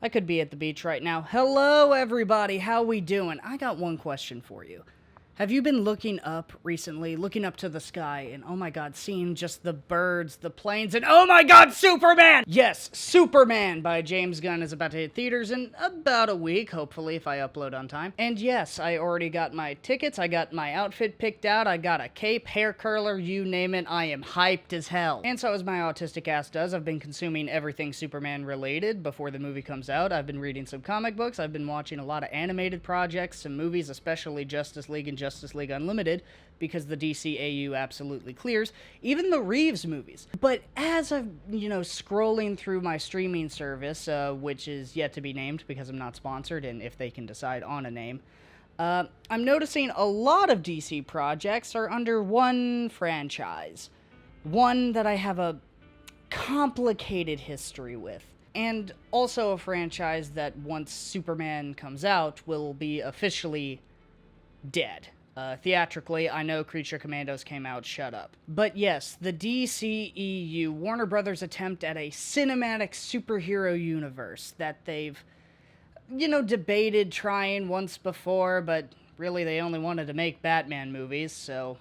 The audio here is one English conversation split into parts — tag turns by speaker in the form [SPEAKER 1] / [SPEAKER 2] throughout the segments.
[SPEAKER 1] I could be at the beach right now. Hello, everybody. How we doing? I got one question for you. Have you been looking up recently, looking up to the sky, and oh my god, seeing just the birds, the planes, and oh my god, Superman! Yes, Superman by James Gunn is about to hit theaters in about a week, hopefully, if I upload on time. And yes, I already got my tickets, I got my outfit picked out, I got a cape, hair curler, you name it, I am hyped as hell. And so as my autistic ass does, I've been consuming everything Superman related before the movie comes out. I've been reading some comic books, I've been watching a lot of animated projects, some movies, especially Justice League and Justice League Unlimited, because the DCEU absolutely clears, even the Reeves movies. But as I'm, scrolling through my streaming service, which is yet to be named because I'm not sponsored, and if they can decide on a name, I'm noticing a lot of DC projects are under one franchise. One that I have a complicated history with. And also a franchise that once Superman comes out will be officially dead. Theatrically, I know Creature Commandos came out, shut up. But yes, the DCEU, Warner Brothers' attempt at a cinematic superhero universe that they've, debated trying once before, but really they only wanted to make Batman movies, so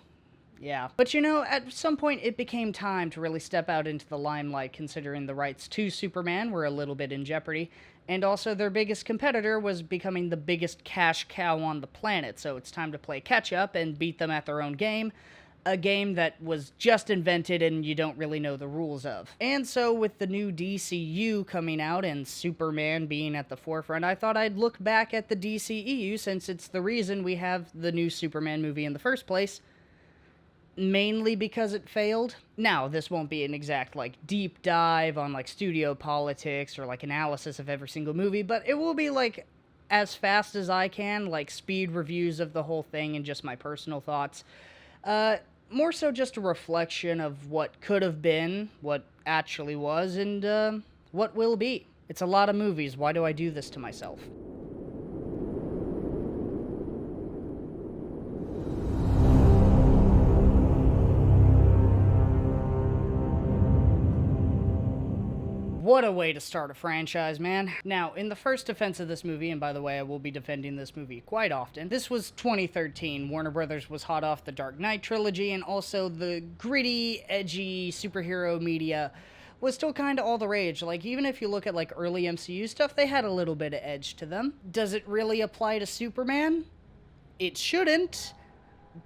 [SPEAKER 1] yeah. But at some point it became time to really step out into the limelight, considering the rights to Superman were a little bit in jeopardy. And also their biggest competitor was becoming the biggest cash cow on the planet, so it's time to play catch-up and beat them at their own game. A game that was just invented and you don't really know the rules of. And so with the new DCU coming out and Superman being at the forefront, I thought I'd look back at the DCEU since it's the reason we have the new Superman movie in the first place. Mainly because it failed. Now, this won't be an exact, deep dive on, studio politics or, analysis of every single movie, but it will be, as fast as I can, speed reviews of the whole thing and just my personal thoughts. More so just a reflection of what could have been, what actually was, and, what will be. It's a lot of movies. Why do I do this to myself? What a way to start a franchise, man. Now, in the first defense of this movie, and by the way, I will be defending this movie quite often, this was 2013. Warner Brothers was hot off the Dark Knight trilogy, and also the gritty, edgy superhero media was still kind of all the rage. Even if you look at, early MCU stuff, they had a little bit of edge to them. Does it really apply to Superman? It shouldn't.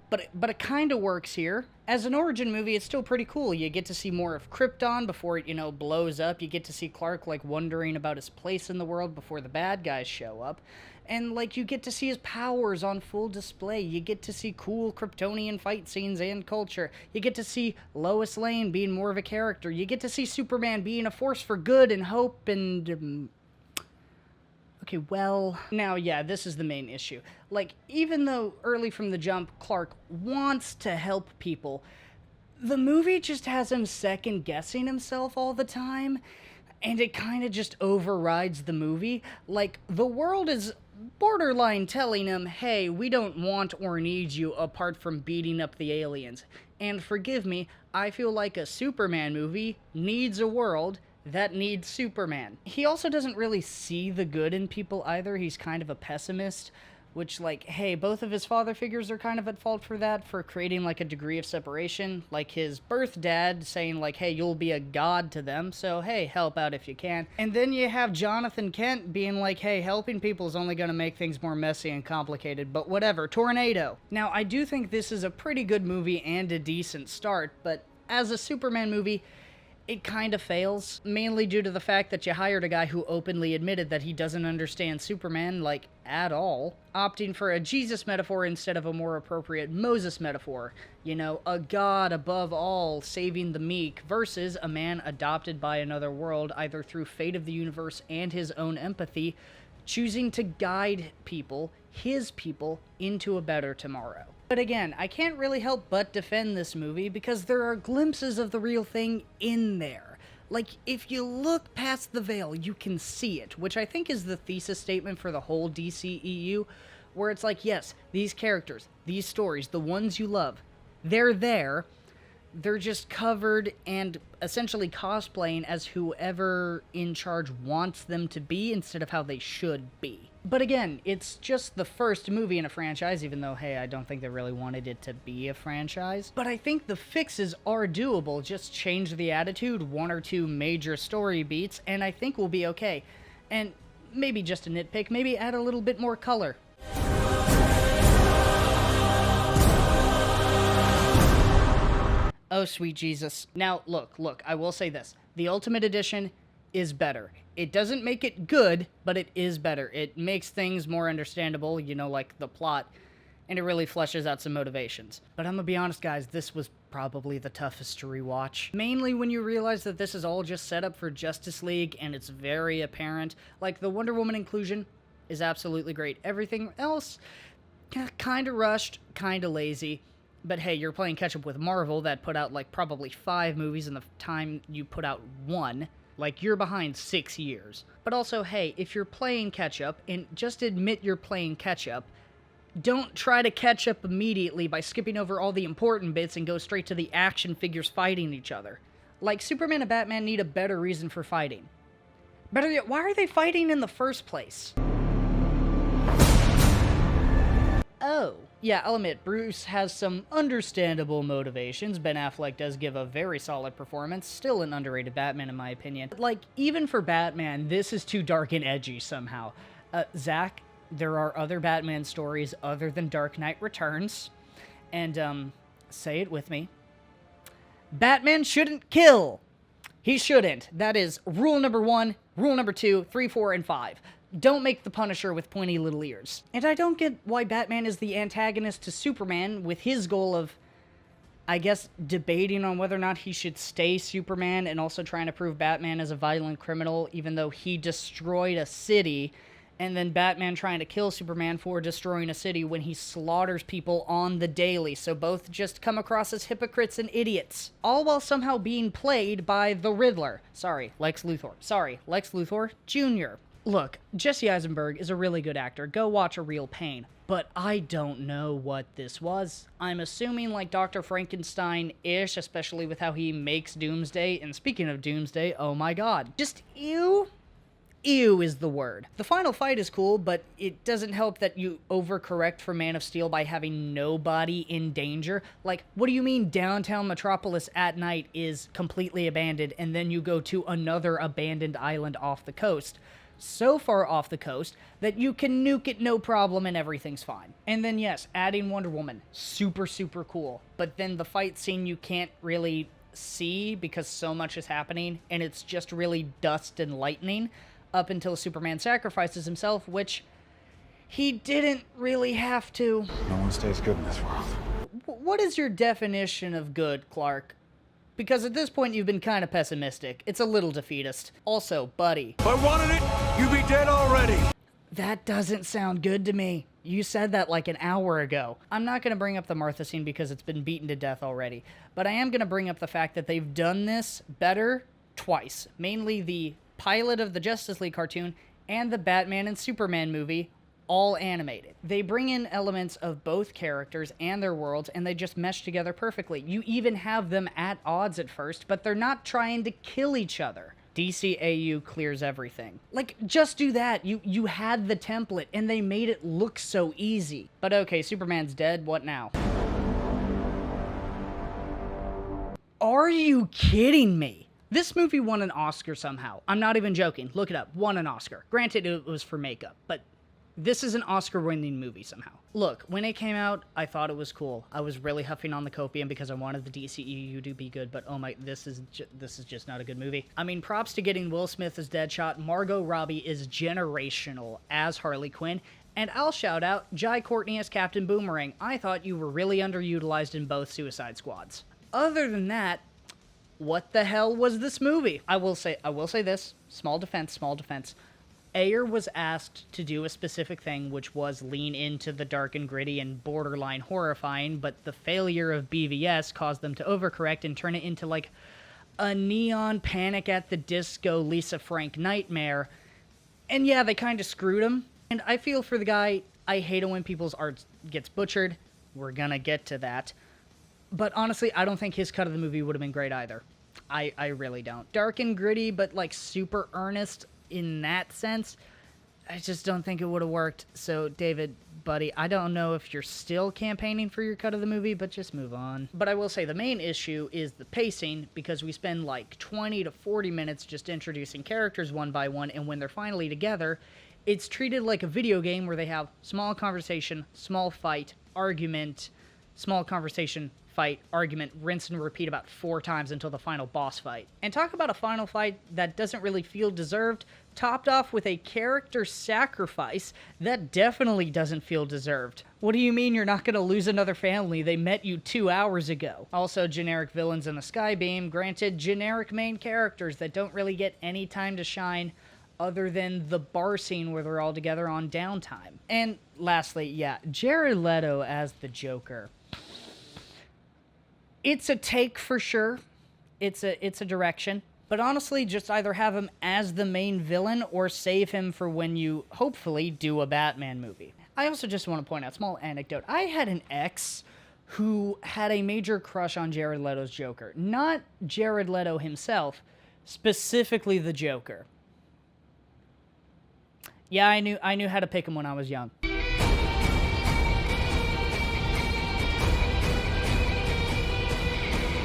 [SPEAKER 1] But it kind of works here. As an origin movie, it's still pretty cool. You get to see more of Krypton before it, blows up. You get to see Clark, wondering about his place in the world before the bad guys show up. And, you get to see his powers on full display. You get to see cool Kryptonian fight scenes and culture. You get to see Lois Lane being more of a character. You get to see Superman being a force for good and hope and okay, well, now, yeah, this is the main issue. Even though early from the jump, Clark wants to help people, the movie just has him second-guessing himself all the time, and it kind of just overrides the movie. The world is borderline telling him, hey, we don't want or need you apart from beating up the aliens. And forgive me, I feel like a Superman movie needs a world that needs Superman. He also doesn't really see the good in people either. He's kind of a pessimist, which, hey, both of his father figures are kind of at fault for that, for creating, a degree of separation. His birth dad saying, hey, you'll be a god to them, so, hey, help out if you can. And then you have Jonathan Kent being hey, helping people is only gonna make things more messy and complicated, but whatever, tornado. Now, I do think this is a pretty good movie and a decent start, but as a Superman movie, it kind of fails, mainly due to the fact that you hired a guy who openly admitted that he doesn't understand Superman, at all, opting for a Jesus metaphor instead of a more appropriate Moses metaphor. A god above all saving the meek versus a man adopted by another world, either through fate of the universe and his own empathy, choosing to guide people, his people, into a better tomorrow. But again, I can't really help but defend this movie because there are glimpses of the real thing in there. If you look past the veil, you can see it, which I think is the thesis statement for the whole DCEU, where it's yes, these characters, these stories, the ones you love, they're there, They're just covered and essentially cosplaying as whoever in charge wants them to be instead of how they should be. But again, it's just the first movie in a franchise, even though, hey, I don't think they really wanted it to be a franchise. But I think the fixes are doable. Just change the attitude, one or two major story beats, and I think we'll be okay. And maybe just a nitpick, maybe add a little bit more color. Oh, sweet Jesus. Now, look, I will say this. The Ultimate Edition is better. It doesn't make it good, but it is better. It makes things more understandable, you know, like the plot, and it really fleshes out some motivations. But I'm gonna be honest, guys, this was probably the toughest to rewatch. Mainly when you realize that this is all just set up for Justice League, and it's very apparent. Like, the Wonder Woman inclusion is absolutely great. Everything else, kinda rushed, kinda lazy. But hey, you're playing catch-up with Marvel that put out, like, probably 5 movies in the time you put out 1. Like, you're behind 6 years. But also, hey, if you're playing catch-up, and just admit you're playing catch-up, don't try to catch up immediately by skipping over all the important bits and go straight to the action figures fighting each other. Like, Superman and Batman need a better reason for fighting. Better yet, why are they fighting in the first place? Oh. Yeah, I'll admit, Bruce has some understandable motivations. Ben Affleck does give a very solid performance. Still an underrated Batman, in my opinion. Like, even for Batman, this is too dark and edgy somehow. Zach, there are other Batman stories other than Dark Knight Returns. And, say it with me. Batman shouldn't kill! He shouldn't. That is rule number 1, rule number 2, 3, 4, and 5. Don't make the Punisher with pointy little ears. And I don't get why Batman is the antagonist to Superman with his goal of, I guess, debating on whether or not he should stay Superman and also trying to prove Batman is a violent criminal even though he destroyed a city, and then Batman trying to kill Superman for destroying a city when he slaughters people on the daily, so both just come across as hypocrites and idiots. All while somehow being played by the Riddler. Sorry, Lex Luthor Jr. Look, Jesse Eisenberg is a really good actor. Go watch A Real Pain. But I don't know what this was. I'm assuming like Dr. Frankenstein-ish, especially with how he makes Doomsday. And speaking of Doomsday, oh my god. Just ew? Ew is the word. The final fight is cool, but it doesn't help that you overcorrect for Man of Steel by having nobody in danger. Like, what do you mean downtown Metropolis at night is completely abandoned, and then you go to another abandoned island off the coast? So far off the coast that you can nuke it no problem and everything's fine. And then yes, adding Wonder Woman, super cool. But then the fight scene you can't really see because so much is happening and it's just really dust and lightning up until Superman sacrifices himself, which he didn't really have to.
[SPEAKER 2] No one stays good in this world.
[SPEAKER 1] What is your definition of good, Clark? Because at this point, you've been kind of pessimistic. It's a little defeatist. Also, buddy.
[SPEAKER 3] If I wanted it, you'd be dead already.
[SPEAKER 1] That doesn't sound good to me. You said that like an hour ago. I'm not going to bring up the Martha scene because it's been beaten to death already. But I am going to bring up the fact that they've done this better twice. Mainly the pilot of the Justice League cartoon and the Batman and Superman movie, all animated. They bring in elements of both characters and their worlds, and they just mesh together perfectly. You even have them at odds at first, but they're not trying to kill each other. DCEU clears everything. Like, just do that. You had the template, and they made it look so easy. But okay, Superman's dead, what now? Are you kidding me? This movie won an Oscar somehow. I'm not even joking. Look it up. Won an Oscar. Granted, it was for makeup, but this is an Oscar-winning movie somehow. Look, when it came out, I thought it was cool. I was really huffing on the copium because I wanted the DCEU to be good, but oh my, this is just not a good movie. I mean, props to getting Will Smith as Deadshot. Margot Robbie is generational as Harley Quinn. And I'll shout out Jai Courtney as Captain Boomerang. I thought you were really underutilized in both Suicide Squads. Other than that, what the hell was this movie? I will say this. Small defense. Ayer was asked to do a specific thing, which was lean into the dark and gritty and borderline horrifying, but the failure of BVS caused them to overcorrect and turn it into like a neon Panic at the Disco Lisa Frank nightmare. And yeah, they kind of screwed him. And I feel for the guy. I hate it when people's art gets butchered. We're gonna get to that. But honestly, I don't think his cut of the movie would have been great either. I really don't. Dark and gritty, but like super earnest in that sense. I just don't think it would have worked. So, David, buddy, I don't know if you're still campaigning for your cut of the movie, but just move on. But I will say the main issue is the pacing, because we spend like 20 to 40 minutes just introducing characters one by one, and when they're finally together, it's treated like a video game where they have small conversation, small fight, argument, small conversation, fight, argument, rinse and repeat about 4 times until the final boss fight. And talk about a final fight that doesn't really feel deserved, topped off with a character sacrifice that definitely doesn't feel deserved. What do you mean you're not going to lose another family? They met you 2 hours ago. Also, generic villains in the Skybeam, granted generic main characters that don't really get any time to shine other than the bar scene where they're all together on downtime. And lastly, yeah, Jared Leto as the Joker. It's a take for sure. It's a direction. But honestly, just either have him as the main villain or save him for when you, hopefully, do a Batman movie. I also just want to point out, small anecdote. I had an ex who had a major crush on Jared Leto's Joker. Not Jared Leto himself, specifically the Joker. Yeah, I knew how to pick him when I was young.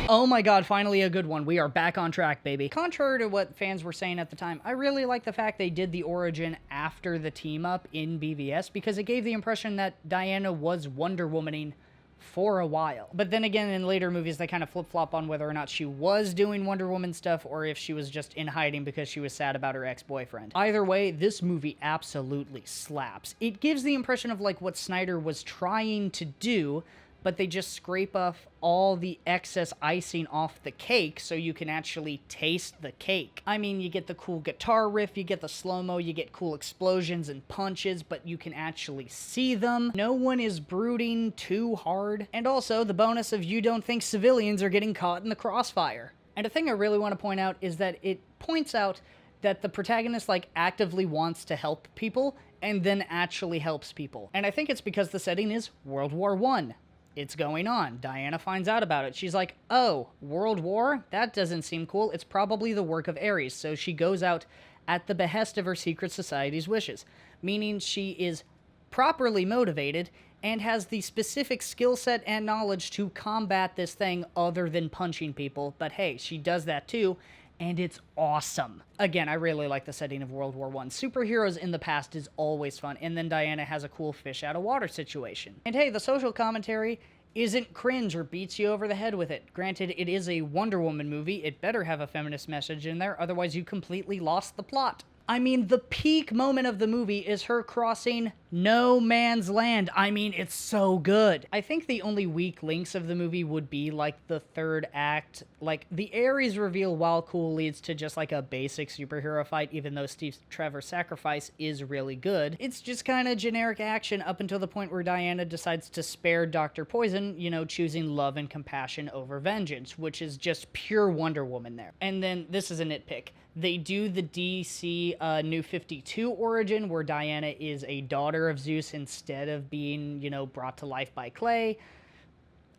[SPEAKER 1] Oh my god, finally a good one. We are back on track, baby. Contrary to what fans were saying at the time, I really like the fact they did the origin after the team-up in BVS, because it gave the impression that Diana was Wonder Womaning for a while. But then again, in later movies, they kind of flip-flop on whether or not she was doing Wonder Woman stuff or if she was just in hiding because she was sad about her ex-boyfriend. Either way, this movie absolutely slaps. It gives the impression of like what Snyder was trying to do, but they just scrape off all the excess icing off the cake so you can actually taste the cake. I mean, you get the cool guitar riff, you get the slow-mo, you get cool explosions and punches, but you can actually see them. No one is brooding too hard. And also, the bonus of you don't think civilians are getting caught in the crossfire. And a thing I really want to point out is that it points out that the protagonist, like, actively wants to help people and then actually helps people. And I think it's because the setting is World War I. It's going on. Diana finds out about it. She's like, oh, World War? That doesn't seem cool. It's probably the work of Ares. So she goes out at the behest of her secret society's wishes, meaning she is properly motivated and has the specific skill set and knowledge to combat this thing other than punching people. But hey, she does that too, and it's awesome. Again, I really like the setting of World War I. Superheroes in the past is always fun, and then Diana has a cool fish out of water situation. And hey, the social commentary isn't cringe or beats you over the head with it. Granted, it is a Wonder Woman movie. It better have a feminist message in there, otherwise you completely lost the plot. I mean, the peak moment of the movie is her crossing no man's land. I mean, it's so good. I think the only weak links of the movie would be, like, the third act. Like, the Ares reveal, while cool, leads to just, like, a basic superhero fight, even though Steve Trevor's sacrifice is really good. It's just kind of generic action up until the point where Diana decides to spare Dr. Poison, you know, choosing love and compassion over vengeance, which is just pure Wonder Woman there. And then, this is a nitpick. They do the DC New 52 origin, where Diana is a daughter of Zeus instead of being, you know, brought to life by clay.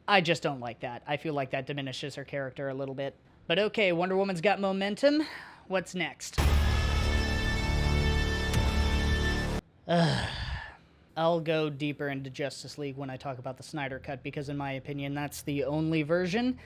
[SPEAKER 1] I just don't like that. I feel like that diminishes her character a little bit. But okay, Wonder Woman's got momentum. What's next? I'll go deeper into Justice League when I talk about the Snyder Cut, because in my opinion, that's the only version.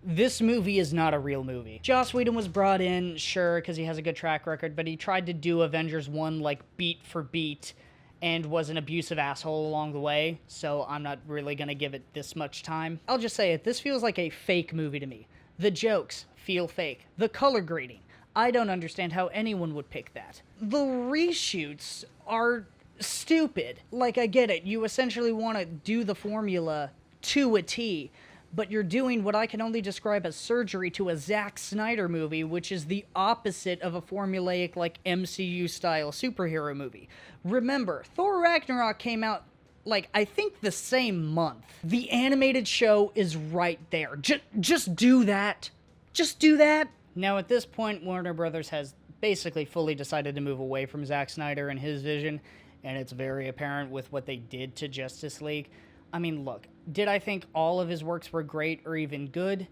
[SPEAKER 1] This movie is not a real movie. Joss Whedon was brought in, sure, because he has a good track record, but he tried to do Avengers 1, like, beat for beat, and was an abusive asshole along the way, so I'm not really gonna give it this much time. I'll just say it, this feels like a fake movie to me. The jokes feel fake. The color grading, I don't understand how anyone would pick that. The reshoots are stupid. Like, I get it, you essentially want to do the formula to a T, but you're doing what I can only describe as surgery to a Zack Snyder movie, which is the opposite of a formulaic, like, MCU-style superhero movie. Remember, Thor Ragnarok came out, like, I think the same month. The animated show is right there. Just do that. Just do that. Now, at this point, Warner Brothers has basically fully decided to move away from Zack Snyder and his vision, and it's very apparent with what they did to Justice League. I mean, look, did I think all of his works were great or even good?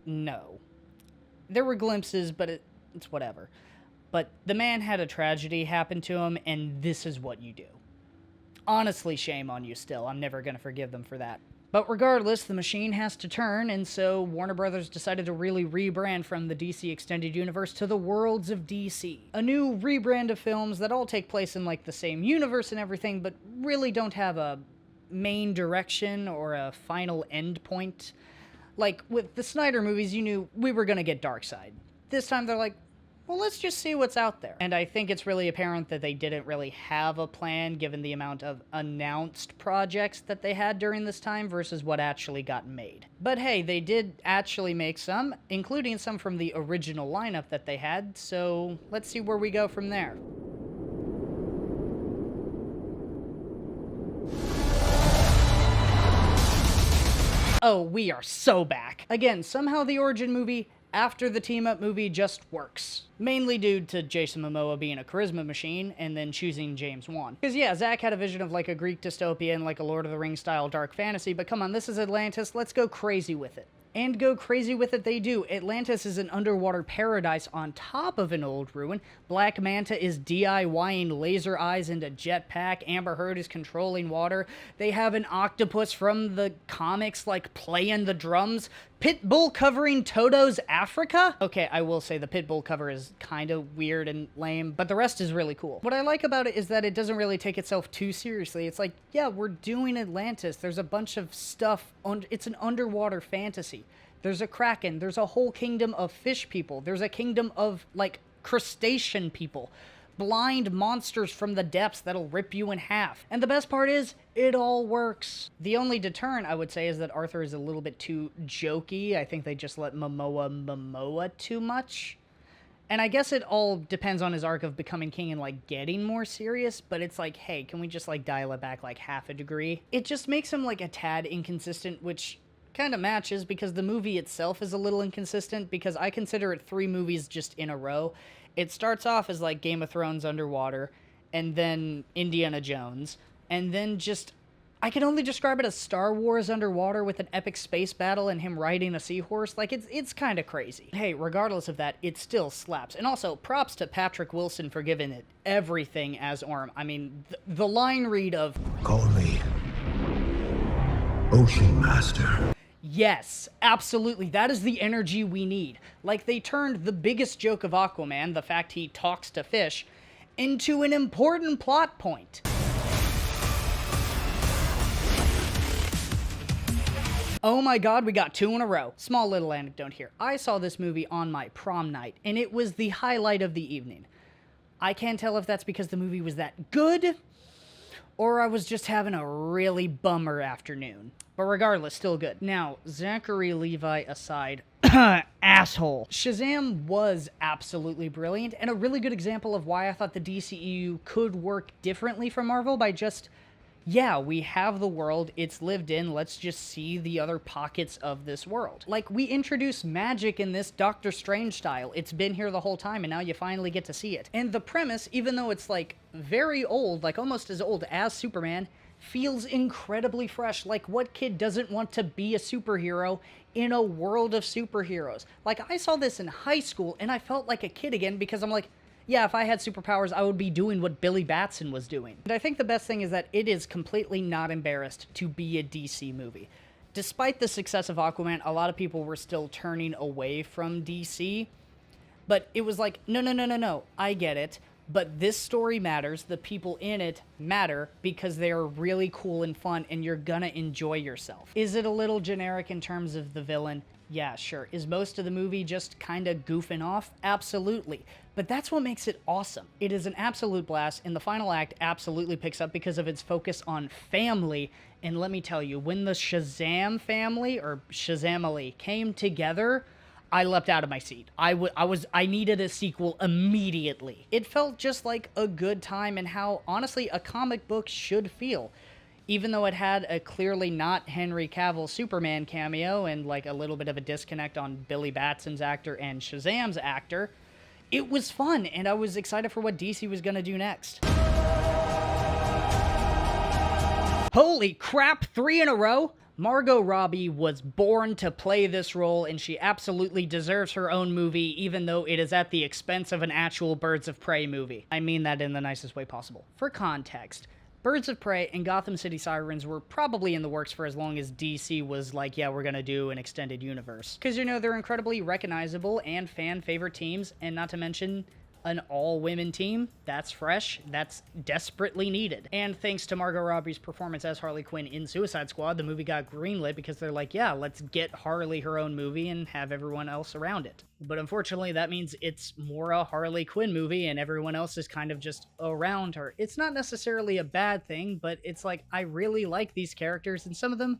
[SPEAKER 1] No. There were glimpses, but it's whatever. But the man had a tragedy happen to him, and this is what you do. Honestly, shame on you still. I'm never going to forgive them for that. But regardless, the machine has to turn, and so Warner Brothers decided to really rebrand from the DC Extended Universe to the Worlds of DC. A new rebrand of films that all take place in, like, the same universe and everything, but really don't have a main direction or a final end point. Like, with the Snyder movies, you knew we were going to get Darkseid. This time they're like, well, let's just see what's out there. And I think it's really apparent that they didn't really have a plan given the amount of announced projects that they had during this time versus what actually got made. But hey, they did actually make some, including some from the original lineup that they had, so let's see where we go from there. Oh, we are so back. Again, somehow the origin movie after the team-up movie just works. Mainly due to Jason Momoa being a charisma machine and then choosing James Wan. Because yeah, Zack had a vision of like a Greek dystopia and like a Lord of the Rings style dark fantasy, but come on, this is Atlantis, let's go crazy with it. And go crazy with it they do. Atlantis is an underwater paradise on top of an old ruin. Black Manta is DIYing laser eyes into jetpack. Amber Heard is controlling water. They have an octopus from the comics, like, playing the drums. Pitbull covering Toto's Africa? Okay, I will say the Pitbull cover is kind of weird and lame, but the rest is really cool. What I like about it is that it doesn't really take itself too seriously. It's like, yeah, we're doing Atlantis. There's a bunch of stuff. It's an underwater fantasy. There's a kraken. There's a whole kingdom of fish people. There's a kingdom of, like, crustacean people. Blind monsters from the depths that'll rip you in half. And the best part is, it all works. The only deterrent, I would say, is that Arthur is a little bit too jokey. I think they just let Momoa too much. And I guess it all depends on his arc of becoming king and, like, getting more serious, but it's like, hey, can we just, like, dial it back, like, half a degree? It just makes him, like, a tad inconsistent, which kind of matches because the movie itself is a little inconsistent because I consider it 3 movies just in a row. It starts off as like Game of Thrones underwater, and then Indiana Jones, and then just, I can only describe it as Star Wars underwater with an epic space battle and him riding a seahorse. Like, it's kind of crazy. Hey, regardless of that, it still slaps. And also, props to Patrick Wilson for giving it everything as Orm. I mean, the line read of,
[SPEAKER 3] Call me Ocean Master.
[SPEAKER 1] yes, absolutely. That is the energy we need. Like, they turned the biggest joke of Aquaman, the fact he talks to fish, into an important plot point. Oh my god, we got 2 in a row. Small little anecdote here. I saw this movie on my prom night, and it was the highlight of the evening. I can't tell if that's because the movie was that good, or I was just having a really bummer afternoon. But regardless, still good. Now, Zachary Levi aside, asshole. Shazam was absolutely brilliant, and a really good example of why I thought the DCEU could work differently from Marvel by just, yeah, we have the world, it's lived in, let's just see the other pockets of this world. Like, we introduced magic in this Doctor Strange style. It's been here the whole time, and now you finally get to see it. And the premise, even though it's, like, very old, like almost as old as Superman, feels incredibly fresh. Like, what kid doesn't want to be a superhero in a world of superheroes? Like, I saw this in high school, and I felt like a kid again because I'm like, yeah, if I had superpowers, I would be doing what Billy Batson was doing. And I think the best thing is that it is completely not embarrassed to be a DC movie. Despite the success of Aquaman, a lot of people were still turning away from DC. But it was like, no, I get it. But this story matters, the people in it matter, because they are really cool and fun, and you're gonna enjoy yourself. Is it a little generic in terms of the villain? Yeah, sure. Is most of the movie just kinda goofing off? Absolutely. But that's what makes it awesome. It is an absolute blast, and the final act absolutely picks up because of its focus on family. And let me tell you, when the Shazam family, or Shazamily, came together, I leapt out of my seat. I needed a sequel immediately. It felt just like a good time and how, honestly, a comic book should feel. Even though it had a clearly not Henry Cavill Superman cameo and like a little bit of a disconnect on Billy Batson's actor and Shazam's actor, it was fun, and I was excited for what DC was gonna do next. Holy crap, 3 in a row? Margot Robbie was born to play this role, and she absolutely deserves her own movie, even though it is at the expense of an actual Birds of Prey movie. I mean that in the nicest way possible. For context, Birds of Prey and Gotham City Sirens were probably in the works for as long as DC was like, yeah, we're gonna do an extended universe. Because, you know, they're incredibly recognizable and fan-favorite teams, and not to mention an all-women team. That's fresh. That's desperately needed. And thanks to Margot Robbie's performance as Harley Quinn in Suicide Squad, the movie got greenlit because they're like, yeah, let's get Harley her own movie and have everyone else around it. But unfortunately, that means it's more a Harley Quinn movie and everyone else is kind of just around her. It's not necessarily a bad thing, but it's like, I really like these characters, and some of them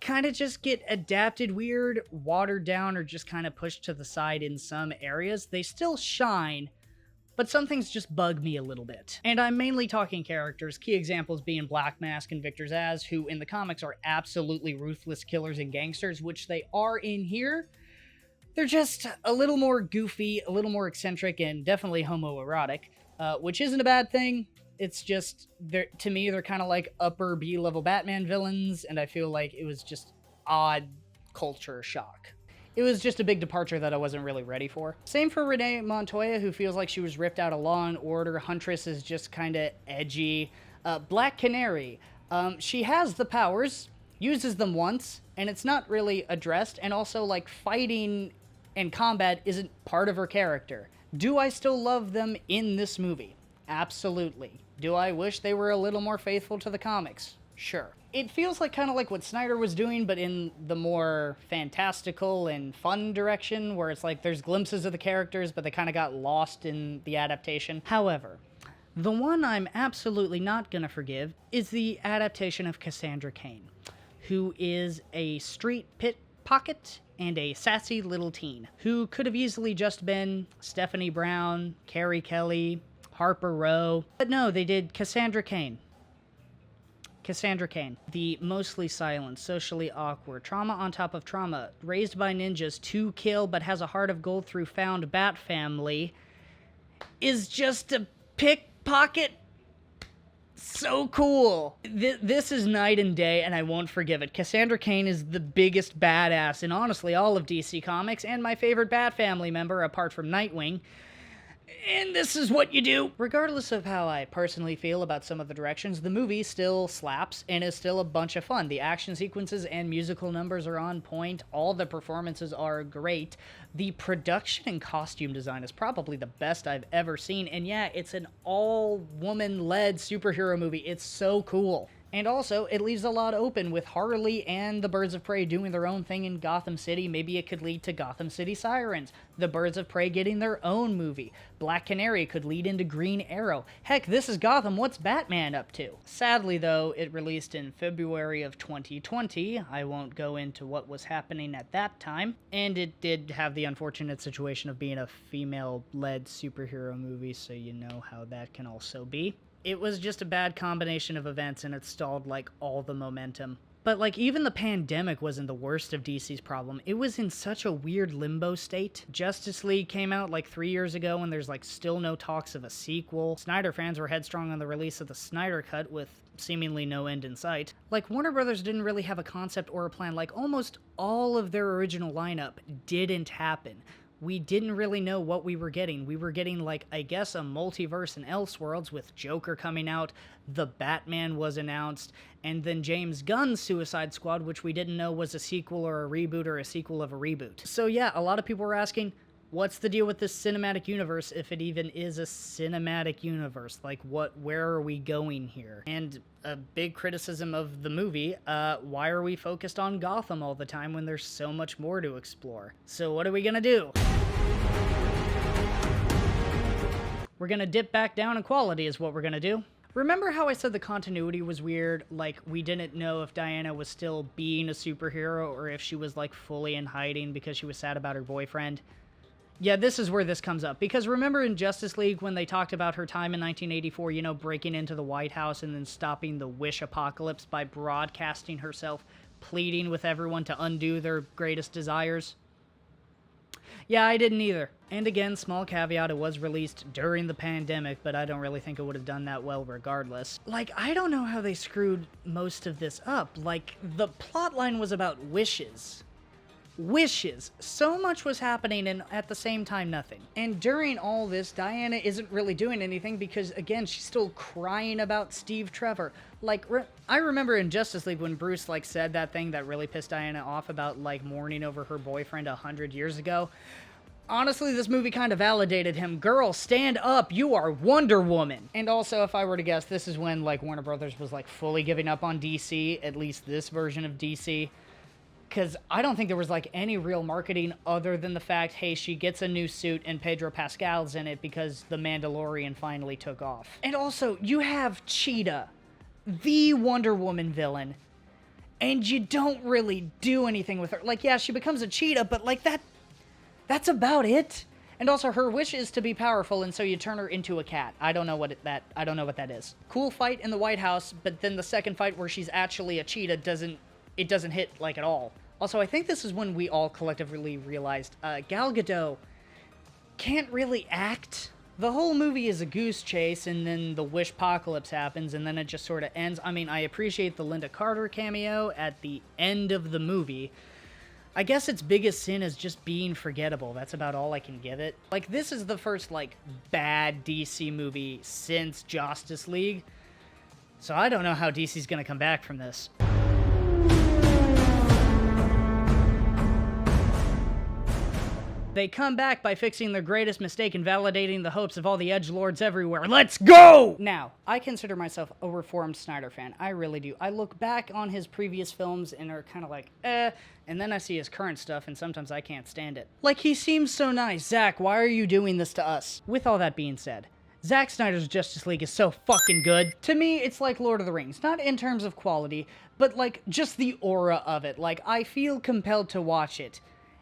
[SPEAKER 1] kind of just get adapted weird, watered down, or just kind of pushed to the side in some areas. They still shine, but some things just bug me a little bit. And I'm mainly talking characters, key examples being Black Mask and Victor Zsasz, who in the comics are absolutely ruthless killers and gangsters, which they are in here. They're just a little more goofy, a little more eccentric, and definitely homoerotic, which isn't a bad thing. It's just, to me, they're kind of like upper B-level Batman villains, and I feel like it was just odd culture shock. It was just a big departure that I wasn't really ready for. Same for Renee Montoya, who feels like she was ripped out of Law and Order. Huntress is just kind of edgy. Black Canary, she has the powers, uses them once, and it's not really addressed, and also, like, fighting and combat isn't part of her character. Do I still love them in this movie? Absolutely. Do I wish they were a little more faithful to the comics? Sure. It feels like kind of like what Snyder was doing, but in the more fantastical and fun direction, where it's like there's glimpses of the characters, but they kind of got lost in the adaptation. However, the one I'm absolutely not gonna forgive is the adaptation of Cassandra Cain, who is a street pickpocket and a sassy little teen, who could have easily just been Stephanie Brown, Carrie Kelly, Harper Row, but no, they did Cassandra Cain. Cassandra Cain, the mostly silent, socially awkward, trauma on top of trauma, raised by ninjas to kill but has a heart of gold through found bat family, is just a pickpocket. So cool. This is night and day, and I won't forgive it. Cassandra Cain is the biggest badass in honestly all of DC Comics, and my favorite Bat Family member apart from Nightwing. And this is what you do. Regardless of how I personally feel about some of the directions, the movie still slaps and is still a bunch of fun. The action sequences and musical numbers are on point. All the performances are great. The production and costume design is probably the best I've ever seen. And yeah, it's an all-woman-led superhero movie. It's so cool. And also, it leaves a lot open with Harley and the Birds of Prey doing their own thing in Gotham City. Maybe it could lead to Gotham City Sirens. The Birds of Prey getting their own movie. Black Canary could lead into Green Arrow. Heck, this is Gotham. What's Batman up to? Sadly, though, it released in February of 2020. I won't go into what was happening at that time. And it did have the unfortunate situation of being a female-led superhero movie, so you know how that can also be. It was just a bad combination of events, and it stalled, like, all the momentum. But, like, even the pandemic wasn't the worst of DC's problem. It was in such a weird limbo state. Justice League came out, like, 3 years ago, and there's, like, still no talks of a sequel. Snyder fans were headstrong on the release of the Snyder Cut, with seemingly no end in sight. Like, Warner Brothers didn't really have a concept or a plan. Like, almost all of their original lineup didn't happen. We didn't really know what we were getting. We were getting, like, I guess a multiverse in Elseworlds with Joker coming out, the Batman was announced, and then James Gunn's Suicide Squad, which we didn't know was a sequel or a reboot or a sequel of a reboot. So yeah, a lot of people were asking, what's the deal with this cinematic universe, if it even is a cinematic universe? Like, where are we going here? And a big criticism of the movie, why are we focused on Gotham all the time when there's so much more to explore? So what are we gonna do? We're gonna dip back down in quality is what we're gonna do. Remember how I said the continuity was weird? Like, we didn't know if Diana was still being a superhero or if she was, like, fully in hiding because she was sad about her boyfriend. Yeah, this is where this comes up. Because remember in Justice League when they talked about her time in 1984, you know, breaking into the White House and then stopping the Wish apocalypse by broadcasting herself, pleading with everyone to undo their greatest desires? Yeah, I didn't either. And again, small caveat, it was released during the pandemic, but I don't really think it would have done that well regardless. Like, I don't know how they screwed most of this up. Like, the plotline was about wishes. Wishes. So much was happening and at the same time nothing. And during all this, Diana isn't really doing anything because, again, she's still crying about Steve Trevor. Like, I remember in Justice League when Bruce, like, said that thing that really pissed Diana off about, like, mourning over her boyfriend 100 years ago. Honestly, this movie kind of validated him. Girl, stand up. You are Wonder Woman. And also, if I were to guess, this is when, like, Warner Brothers was, like, fully giving up on DC, at least this version of DC. Because I don't think there was, like, any real marketing other than the fact, hey, she gets a new suit and Pedro Pascal's in it because The Mandalorian finally took off. And also, you have Cheetah, the Wonder Woman villain, and you don't really do anything with her. Like, yeah, she becomes a cheetah, but, like, that's about it. And also, her wish is to be powerful, and so you turn her into a cat. I don't know what that is. Cool fight in the White House, but then the second fight where she's actually a cheetah doesn't hit, like, at all. Also, I think this is when we all collectively realized Gal Gadot can't really act. The whole movie is a goose chase, and then the wishpocalypse happens, and then it just sort of ends. I mean, I appreciate the Linda Carter cameo at the end of the movie. I guess its biggest sin is just being forgettable. That's about all I can give it. Like, this is the first, like, bad DC movie since Justice League. So I don't know how DC's gonna come back from this. They come back by fixing their greatest mistake and validating the hopes of all the edgelords everywhere. Let's go! Now, I consider myself a reformed Snyder fan. I really do. I look back on his previous films and are kind of like, and then I see his current stuff and sometimes I can't stand it. Like, he seems so nice. Zack, why are you doing this to us? With all that being said, Zack Snyder's Justice League is so fucking good. To me, it's like Lord of the Rings. Not in terms of quality, but like just the aura of it. Like, I feel compelled to watch it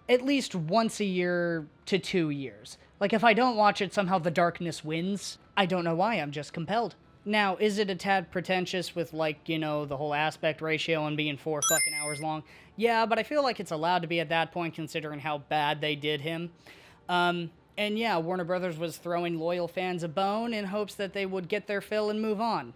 [SPEAKER 1] at least once a year to 2 years. Like, if I don't watch it, somehow the darkness wins. I don't know why, I'm just compelled. Now, is it a tad pretentious with, like, you know, the whole aspect ratio and being 4 fucking hours long? Yeah, but I feel like it's allowed to be at that point considering how bad they did him. And yeah, Warner Brothers was throwing loyal fans a bone in hopes that they would get their fill and move on.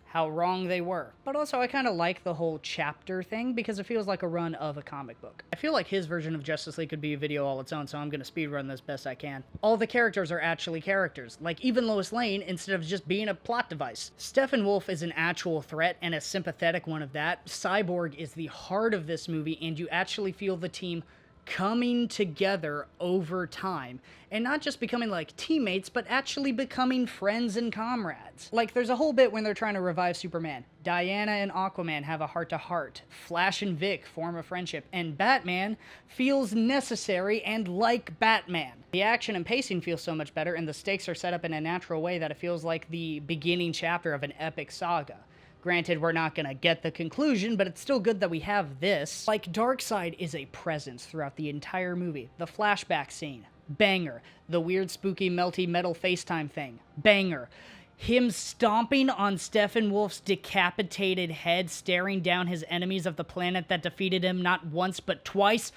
[SPEAKER 1] How wrong they were. But also, I kind of like the whole chapter thing because it feels like a run of a comic book. I feel like his version of Justice League could be a video all its own, so I'm gonna speedrun this best I can. All the characters are actually characters. Like, even Lois Lane, instead of just being a plot device. Steppenwolf is an actual threat, and a sympathetic one of that. Cyborg is the heart of this movie, and you actually feel the team coming together over time, and not just becoming like teammates, but actually becoming friends and comrades. Like, there's a whole bit when they're trying to revive Superman. Diana and Aquaman have a heart-to-heart. Flash and Vic form a friendship, and Batman feels necessary and like Batman. The action and pacing feel so much better, and the stakes are set up in a natural way that it feels like the beginning chapter of an epic saga. Granted, we're not gonna get the conclusion, but it's still good that we have this. Like, Darkseid is a presence throughout the entire movie. The flashback scene, banger. The weird, spooky, melty metal FaceTime thing, banger. Him stomping on Steppenwolf's decapitated head, staring down his enemies of the planet that defeated him not once but twice,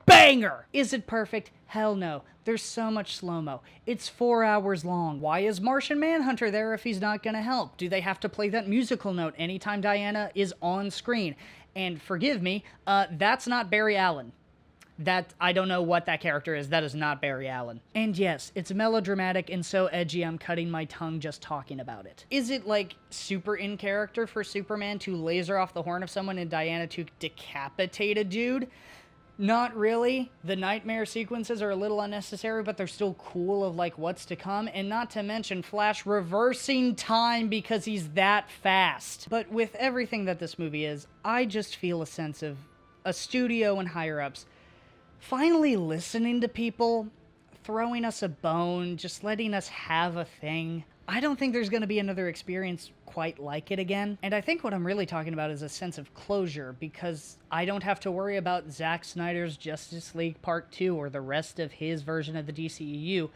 [SPEAKER 1] banger! Is it perfect? Hell no. There's so much slow-mo. It's 4 hours long. Why is Martian Manhunter there if he's not gonna help? Do they have to play that musical note anytime Diana is on screen? And forgive me, that's not Barry Allen. I don't know what that character is. That is not Barry Allen. And yes, it's melodramatic and so edgy I'm cutting my tongue just talking about it. Is it, like, super in character for Superman to laser off the horn of someone and Diana to decapitate a dude? Not really. The nightmare sequences are a little unnecessary, but they're still cool of, like, what's to come. And not to mention Flash reversing time because he's that fast. But with everything that this movie is, I just feel a sense of a studio and higher-ups finally listening to people, throwing us a bone, just letting us have a thing. I don't think there's going to be another experience quite like it again. And I think what I'm really talking about is a sense of closure, because I don't have to worry about Zack Snyder's Justice League Part 2 or the rest of his version of the DCEU,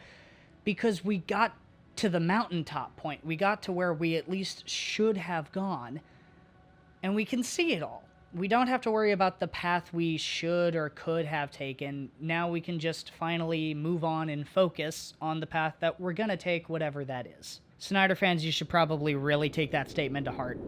[SPEAKER 1] because we got to the mountaintop point. We got to where we at least should have gone, and we can see it all. we don't have to worry about the path we should or could have taken. Now we can just finally move on and focus on the path that we're gonna take, whatever that is. Snyder fans, you should probably really take that statement to heart.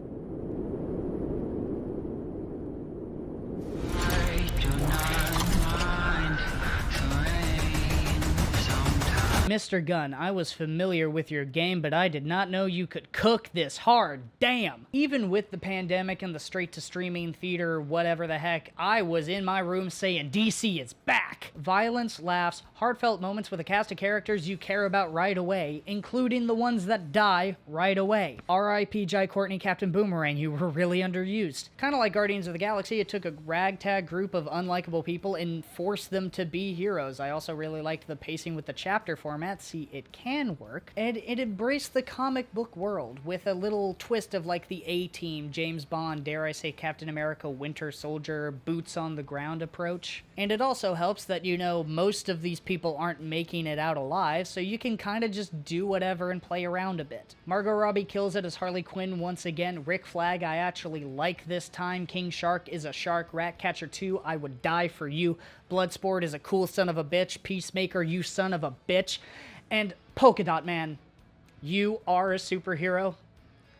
[SPEAKER 1] Mr. Gunn, I was familiar with your game, but I did not know you could cook this hard. Damn! Even with the pandemic and the straight-to-streaming theater, whatever the heck, I was in my room saying, DC is back! Violence, laughs, heartfelt moments with a cast of characters you care about right away, including the ones that die right away. R.I.P. Jai Courtney, Captain Boomerang, you were really underused. Kinda like Guardians of the Galaxy, it took a ragtag group of unlikable people and forced them to be heroes. I also really liked the pacing with the chapter format. See, it can work, and it embraced the comic book world with a little twist of like the A-Team, James Bond, dare I say Captain America, Winter Soldier, boots on the ground approach. And it also helps that, you know, most of these people aren't making it out alive, so you can kind of just do whatever and play around a bit. Margot Robbie kills it as Harley Quinn once again. Rick Flag, I actually like this time. King Shark is a shark. Ratcatcher 2, I would die for you. Bloodsport is a cool son of a bitch. Peacemaker, you son of a bitch. And Polka Dot Man, you are a superhero.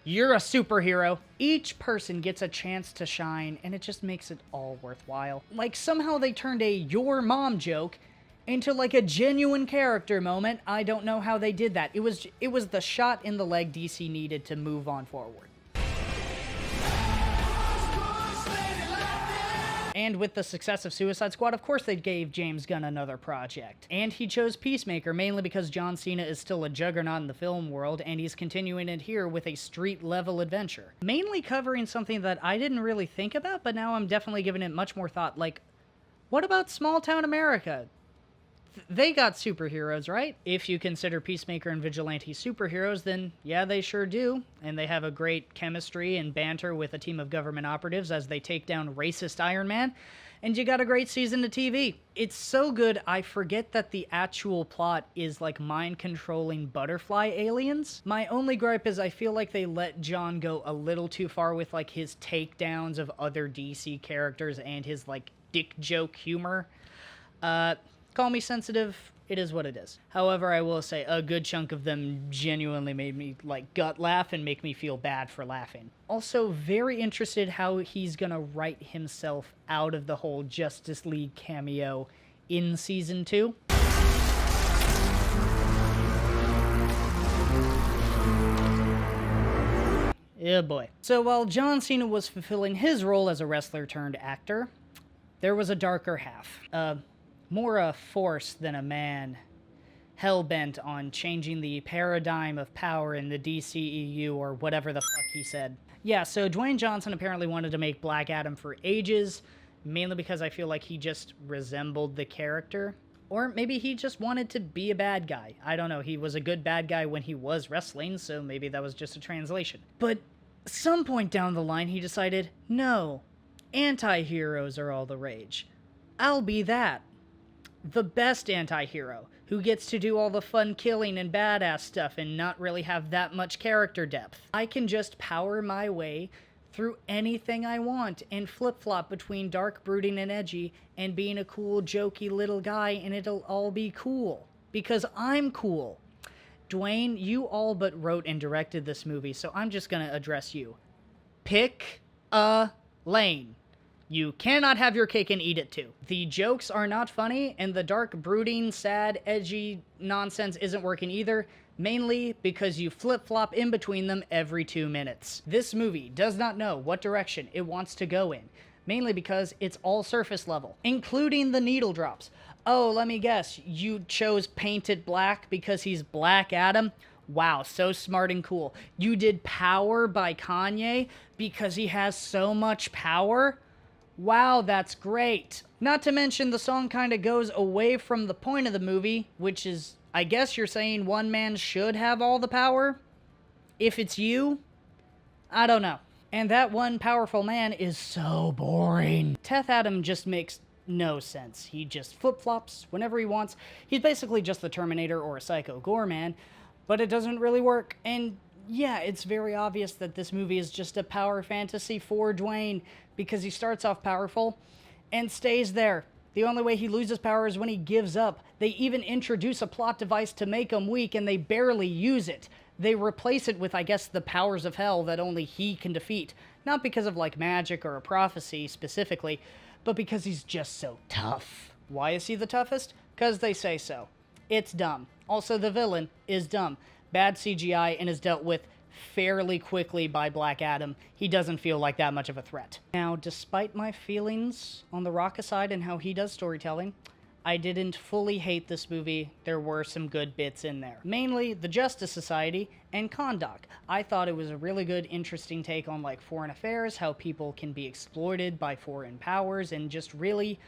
[SPEAKER 1] You're a superhero. Each person gets a chance to shine, and it just makes it all worthwhile. Like, somehow they turned a your mom joke into like a genuine character moment. I don't know how they did that. It was the shot in the leg DC needed to move on forward. And with the success of Suicide Squad, of course they gave James Gunn another project. And he chose Peacemaker, mainly because John Cena is still a juggernaut in the film world, and he's continuing it here with a street-level adventure. Mainly covering something that I didn't really think about, but now I'm definitely giving it much more thought. Like, what about small-town America? They got superheroes, right? If you consider Peacemaker and Vigilante superheroes, then yeah, they sure do. And they have a great chemistry and banter with a team of government operatives as they take down racist Iron Man. And you got a great season of TV. It's so good, I forget that the actual plot is like mind-controlling butterfly aliens. My only gripe is I feel like they let John go a little too far with like his takedowns of other DC characters and his like dick joke humor. Call me sensitive, it is what it is. However, I will say a good chunk of them genuinely made me like gut laugh and make me feel bad for laughing. Also, very interested how he's gonna write himself out of the whole Justice League cameo in Season 2. Yeah, boy. So while John Cena was fulfilling his role as a wrestler turned actor, there was a darker half. More a force than a man, hell-bent on changing the paradigm of power in the DCEU or whatever the fuck he said. Yeah, so Dwayne Johnson apparently wanted to make Black Adam for ages, mainly because I feel like he just resembled the character. Or maybe he just wanted to be a bad guy. I don't know, he was a good bad guy when he was wrestling, so maybe that was just a translation. But some point down the line he decided, no, anti-heroes are all the rage. I'll be that. The best anti-hero, who gets to do all the fun killing and badass stuff and not really have that much character depth. I can just power my way through anything I want and flip-flop between dark, brooding, and edgy and being a cool, jokey little guy, and it'll all be cool. Because I'm cool. Dwayne, you all but wrote and directed this movie, so I'm just gonna address you. Pick a lane. You cannot have your cake and eat it too. The jokes are not funny, and the dark, brooding, sad, edgy nonsense isn't working either, mainly because you flip-flop in between them every 2 minutes. This movie does not know what direction it wants to go in, mainly because it's all surface level, including the needle drops. Oh, let me guess, you chose Paint It Black because he's Black Adam? Wow, so smart and cool. You did Power by Kanye because he has so much power? Wow, that's great. Not to mention the song kind of goes away from the point of the movie, which is, I guess you're saying one man should have all the power? If it's you? I don't know. And that one powerful man is so boring. Teth Adam just makes no sense. He just flip-flops whenever he wants. He's basically just the Terminator or a Psycho Gore man, but it doesn't really work. And yeah, it's very obvious that this movie is just a power fantasy for Dwayne, because he starts off powerful and stays there. The only way he loses power is when he gives up. They even introduce a plot device to make him weak, and they barely use it. They replace it with, I guess, the powers of hell that only he can defeat. Not because of, like, magic or a prophecy specifically, but because he's just so tough. Why is he the toughest? Because they say so. It's dumb. Also, the villain is dumb. Bad CGI and is dealt with fairly quickly by Black Adam. He doesn't feel like that much of a threat. Now, despite my feelings on The Rock aside and how he does storytelling, I didn't fully hate this movie. There were some good bits in there. Mainly the Justice Society and Kahndaq. I thought it was a really good, interesting take on, like, foreign affairs, how people can be exploited by foreign powers and just really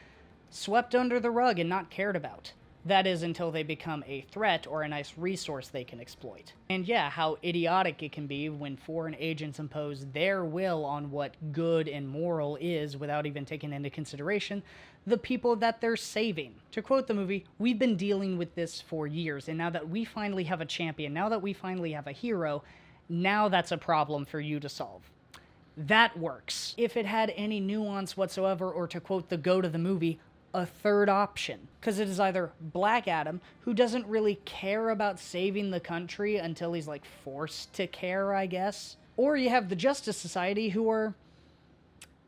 [SPEAKER 1] swept under the rug and not cared about. That is, until they become a threat or a nice resource they can exploit. And yeah, how idiotic it can be when foreign agents impose their will on what good and moral is without even taking into consideration the people that they're saving. To quote the movie, we've been dealing with this for years, and now that we finally have a champion, now that we finally have a hero, now that's a problem for you to solve. That works. If it had any nuance whatsoever, or to quote the GOAT of the movie, a third option. Because it is either Black Adam, who doesn't really care about saving the country until he's, like, forced to care, I guess. Or you have the Justice Society, who are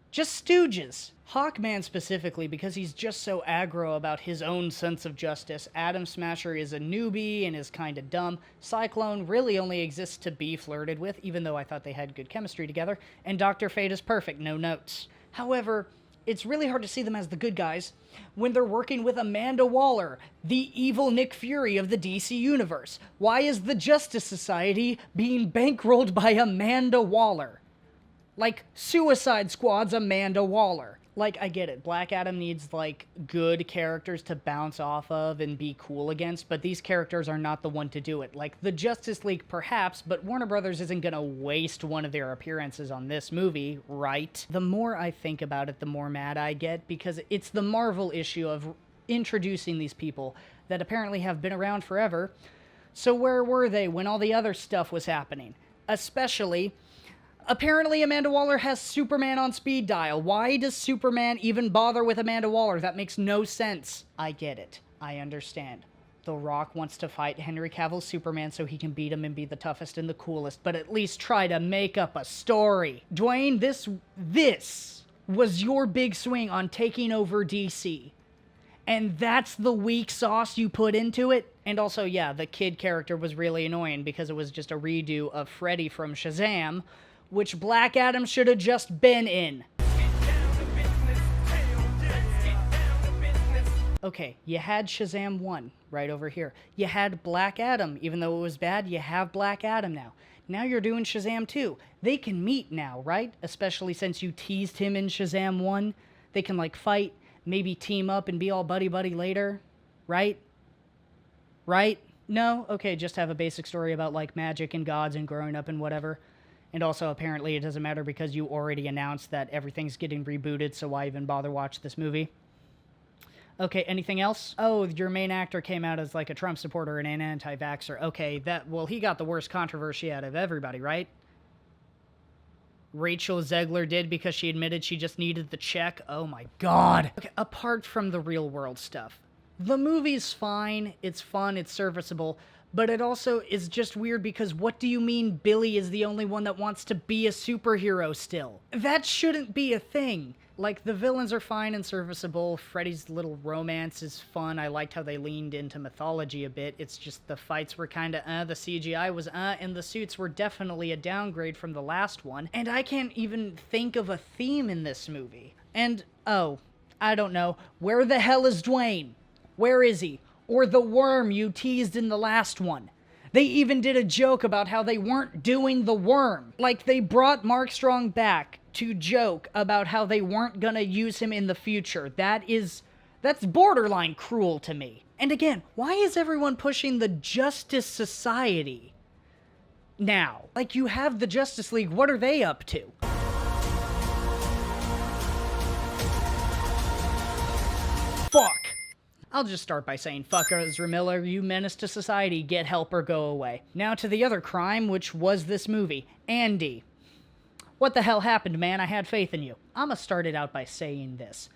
[SPEAKER 1] just stooges. Hawkman specifically, because he's just so aggro about his own sense of justice. Atom Smasher is a newbie and is kinda dumb. Cyclone really only exists to be flirted with, even though I thought they had good chemistry together. And Dr. Fate is perfect, no notes. However, it's really hard to see them as the good guys when they're working with Amanda Waller, the evil Nick Fury of the DC Universe. Why is the Justice Society being bankrolled by Amanda Waller? Like, Suicide Squad's Amanda Waller. Like, I get it. Black Adam needs, like, good characters to bounce off of and be cool against, but these characters are not the one to do it. Like, the Justice League, perhaps, but Warner Brothers isn't gonna waste one of their appearances on this movie, right? The more I think about it, the more mad I get, because it's the Marvel issue of introducing these people that apparently have been around forever. So where were they when all the other stuff was happening? Especially, apparently Amanda Waller has Superman on speed dial. Why does Superman even bother with Amanda Waller? That makes no sense. I get it. I understand. The Rock wants to fight Henry Cavill's Superman so he can beat him and be the toughest and the coolest, but at least try to make up a story. Dwayne, this was your big swing on taking over DC. And that's the weak sauce you put into it? And also, yeah, the kid character was really annoying because it was just a redo of Freddy from Shazam, which Black Adam should have just been in. Okay, you had Shazam 1 right over here. You had Black Adam. Even though it was bad, you have Black Adam now. Now you're doing Shazam 2. They can meet now, right? Especially since you teased him in Shazam 1. They can, like, fight, maybe team up and be all buddy-buddy later, right? Right? No? Okay, just have a basic story about, like, magic and gods and growing up and whatever. And also, apparently, it doesn't matter because you already announced that everything's getting rebooted, so why even bother watch this movie? Okay, anything else? Oh, your main actor came out as, like, a Trump supporter and an anti-vaxxer. Okay, well, he got the worst controversy out of everybody, right? Rachel Zegler did because she admitted she just needed the check. Oh my god. Okay, apart from the real world stuff, the movie's fine, it's fun, it's serviceable, but it also is just weird because what do you mean Billy is the only one that wants to be a superhero still? That shouldn't be a thing. Like, the villains are fine and serviceable, Freddy's little romance is fun, I liked how they leaned into mythology a bit, it's just the fights were kinda the CGI was and the suits were definitely a downgrade from the last one, and I can't even think of a theme in this movie. And, oh, I don't know, where the hell is Dwayne? Where is he? Or the worm you teased in the last one. They even did a joke about how they weren't doing the worm. Like, they brought Mark Strong back to joke about how they weren't gonna use him in the future. That's borderline cruel to me. And again, why is everyone pushing the Justice Society now? Like, you have the Justice League, what are they up to? Fuck. I'll just start by saying, fuck Ezra Miller, you menace to society, get help or go away. Now to the other crime, which was this movie, Andy. What the hell happened, man? I had faith in you. I'ma start it out by saying this.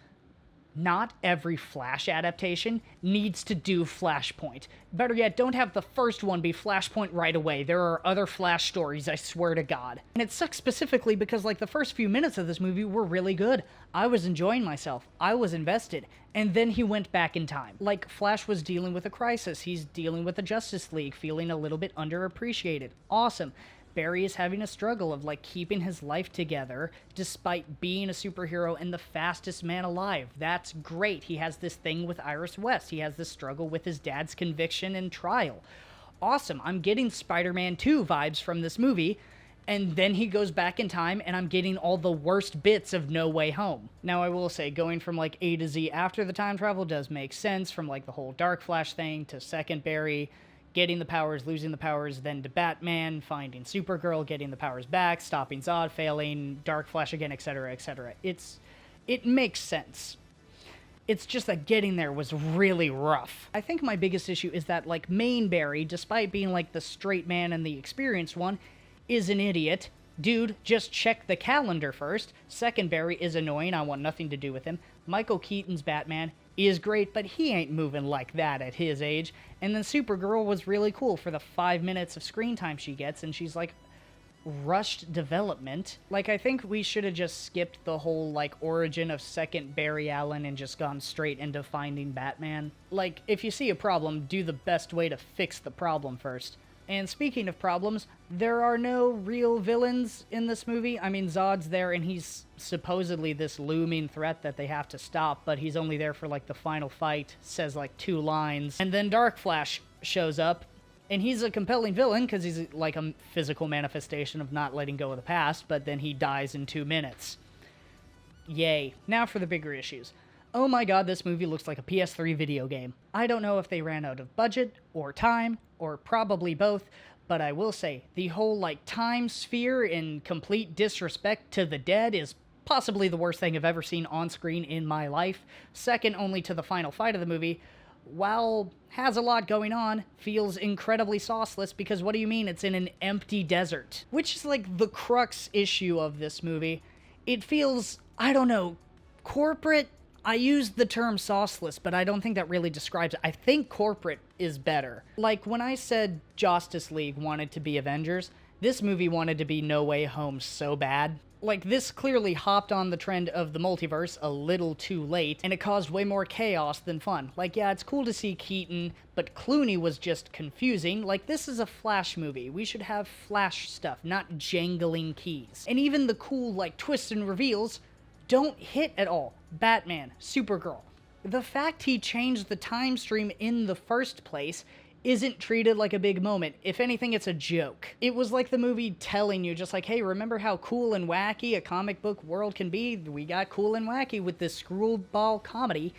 [SPEAKER 1] Not every Flash adaptation needs to do Flashpoint. Better yet, don't have the first one be Flashpoint right away. There are other Flash stories, I swear to God. And it sucks specifically because, like, the first few minutes of this movie were really good. I was enjoying myself. I was invested. And then he went back in time. Like, Flash was dealing with a crisis. He's dealing with the Justice League, feeling a little bit underappreciated. Awesome. Barry is having a struggle of, like, keeping his life together despite being a superhero and the fastest man alive. That's great. He has this thing with Iris West. He has this struggle with his dad's conviction and trial. Awesome. I'm getting Spider-Man 2 vibes from this movie, and then he goes back in time, and I'm getting all the worst bits of No Way Home. Now, I will say, going from, like, A to Z after the time travel does make sense, from, like, the whole Dark Flash thing to Second Barry, getting the powers, losing the powers, then to Batman, finding Supergirl, getting the powers back, stopping Zod, failing, Dark Flash again, etc., etc. It makes sense. It's just that getting there was really rough. I think my biggest issue is that, like, main Barry, despite being, like, the straight man and the experienced one, is an idiot. Dude, just check the calendar first. Second Barry is annoying, I want nothing to do with him. Michael Keaton's Batman is great, but he ain't moving like that at his age. And then Supergirl was really cool for the 5 minutes of screen time she gets, and she's like, rushed development. Like, I think we should have just skipped the whole, like, origin of second Barry Allen and just gone straight into finding Batman. Like, if you see a problem, do the best way to fix the problem first. And speaking of problems, there are no real villains in this movie. I mean, Zod's there, and he's supposedly this looming threat that they have to stop, but he's only there for, like, the final fight, says, like, 2 lines. And then Dark Flash shows up, and he's a compelling villain, because he's, like, a physical manifestation of not letting go of the past, but then he dies in 2 minutes. Yay. Now for the bigger issues. Oh my god, this movie looks like a PS3 video game. I don't know if they ran out of budget, or time, or probably both, but I will say, the whole, like, time sphere in complete disrespect to the dead is possibly the worst thing I've ever seen on screen in my life, second only to the final fight of the movie. While has a lot going on, feels incredibly sauceless, because what do you mean it's in an empty desert? Which is, like, the crux issue of this movie. It feels, I don't know, corporate. I used the term sauceless, but I don't think that really describes it. I think corporate is better. Like, when I said Justice League wanted to be Avengers, this movie wanted to be No Way Home so bad. Like, this clearly hopped on the trend of the multiverse a little too late, and it caused way more chaos than fun. Like, yeah, it's cool to see Keaton, but Clooney was just confusing. Like, this is a Flash movie. We should have Flash stuff, not jangling keys. And even the cool, like, twists and reveals don't hit at all. Batman, Supergirl. The fact he changed the time stream in the first place isn't treated like a big moment. If anything, it's a joke. It was like the movie telling you, just like, hey, remember how cool and wacky a comic book world can be? We got cool and wacky with this screwball comedy.